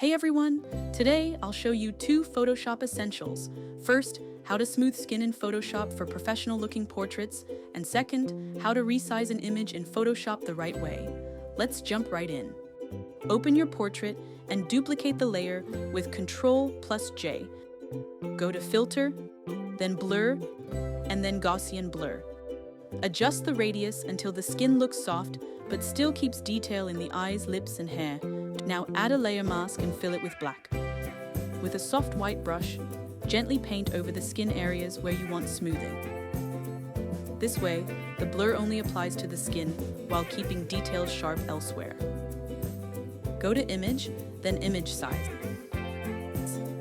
Hey everyone! Today I'll show you 2 Photoshop essentials. First, how to smooth skin in Photoshop for professional looking portraits, and second, how to resize an image in Photoshop the right way. Let's jump right in. Open your portrait and duplicate the layer with Ctrl+J. Go to Filter, then Blur, and then Gaussian Blur. Adjust the radius until the skin looks soft, but still keeps detail in the eyes, lips, and hair. Now add a layer mask and fill it with black. With a soft white brush, gently paint over the skin areas where you want smoothing. This way, the blur only applies to the skin while keeping details sharp elsewhere. Go to Image, then Image Size.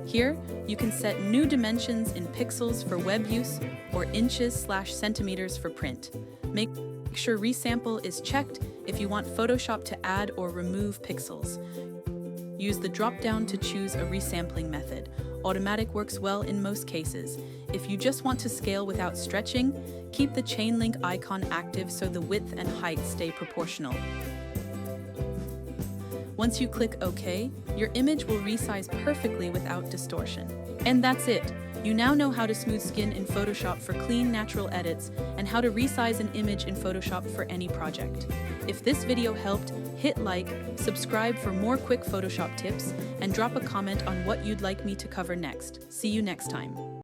Here, you can set new dimensions in pixels for web use or inches/centimeters for print. Make sure Resample is checked if you want Photoshop to add or remove pixels. Use the drop-down to choose a resampling method. Automatic works well in most cases. If you just want to scale without stretching, keep the chain link icon active so the width and height stay proportional. Once you click OK, your image will resize perfectly without distortion. And that's it! You now know how to smooth skin in Photoshop for clean, natural edits, and how to resize an image in Photoshop for any project. If this video helped, hit like, subscribe for more quick Photoshop tips, and drop a comment on what you'd like me to cover next. See you next time.